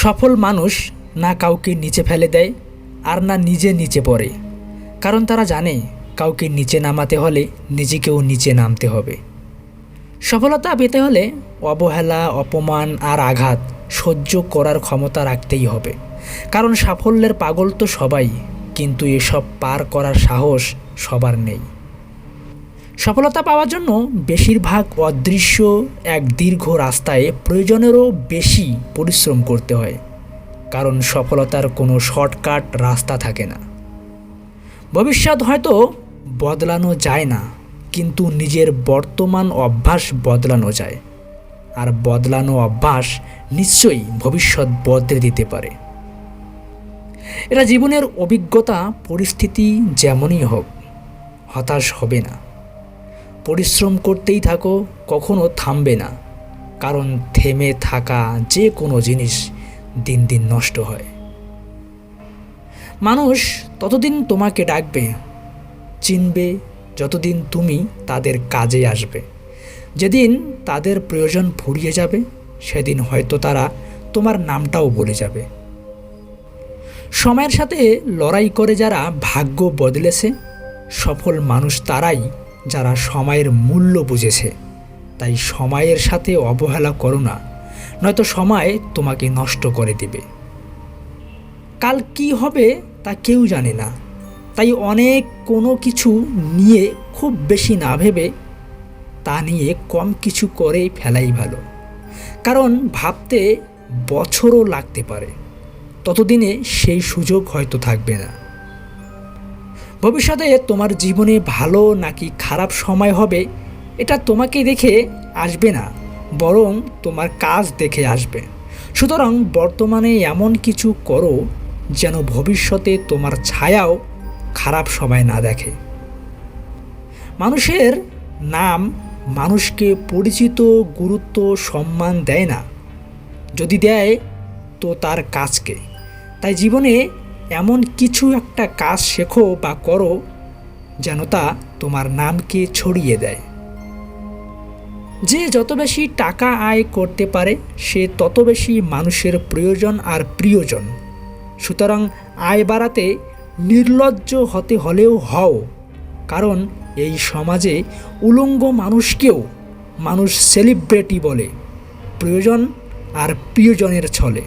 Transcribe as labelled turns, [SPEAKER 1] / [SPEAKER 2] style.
[SPEAKER 1] সফল মানুষ না কাউকে নিচে ফেলে দেয় আর না নিজে নিচে পড়ে, কারণ তারা জানে কাউকে নিচে নামাতে হলে নিজেকেও নিচে নামতে হবে। সফলতা পেতে হলে অবহেলা, অপমান আর আঘাত সহ্য করার ক্ষমতা রাখতেই হবে, কারণ সাফল্যের পাগল তো সবাই, কিন্তু এসব পার করার সাহস সবার নেই। সফলতা পাওয়ার জন্য বেশিরভাগ অদৃশ্য এক দীর্ঘ রাস্তায় প্রয়োজনেরও বেশি পরিশ্রম করতে হয়, কারণ সফলতার কোনো শর্টকাট রাস্তা থাকে না। ভবিষ্যৎ হয়তো বদলানো যায় না, কিন্তু নিজের বর্তমান অভ্যাস বদলানো যায়, আর বদলানো অভ্যাস নিশ্চয়ই ভবিষ্যৎ বদলে দিতে পারে। এটা জীবনের অভিজ্ঞতা। পরিস্থিতি যেমনই হোক, হতাশ হবে না, পরিশ্রম করতেই থাকো, কখনো থামবে না, কারণ থেমে থাকা যে কোনো জিনিস দিন দিন নষ্ট হয়। মানুষ ততদিন তোমাকে ডাকবে, চিনবে যতদিন তুমি তাদের কাজে আসবে। যেদিন তাদের প্রয়োজন ফুরিয়ে যাবে, সেদিন হয়তো তারা তোমার নামটাও বলে যাবে। সময়ের সাথে লড়াই করে যারা ভাগ্য বদলেছে, সফল মানুষ তারাই যারা সময়ের মূল্য বুঝেছে। তাই সময়ের সাথে অবহেলা করো না, নয়তো সময় তোমাকে নষ্ট করে দেবে। কাল কি হবে তা কেউ জানে না, তাই অনেক কোনো কিছু নিয়ে খুব বেশি না ভেবে তা নিয়ে কম কিছু করে ফেলাই ভালো, কারণ ভাবতে বছরও লাগতে পারে, ততদিনে সেই সুযোগ হয়তো থাকবে না। ভবিষ্যতে তোমার জীবনে ভালো নাকি খারাপ সময় হবে, এটা তোমাকে দেখে আসবে না, বরং তোমার কাজ দেখে আসবে। সুতরাং বর্তমানে এমন কিছু করো যেন ভবিষ্যতে তোমার ছায়াও খারাপ সময় না দেখে। মানুষের নাম মানুষকে পরিচিত, গুরুত্ব, সম্মান দেয় না, যদি দেয় তো তার কাজকে। তাই জীবনে এমন কিছু একটা কাজ শেখো বা করো যেন তা তোমার নামকে ছড়িয়ে দেয়। যে যত বেশি টাকা আয় করতে পারে, সে তত বেশি মানুষের প্রয়োজন আর প্রিয়জন। সুতরাং আয় বাড়াতে নির্লজ্জ হতে হলেও হও, কারণ এই সমাজে উলঙ্গ মানুষকেও মানুষ সেলিব্রিটি বলে, প্রয়োজন আর প্রিয়জনের ছলে।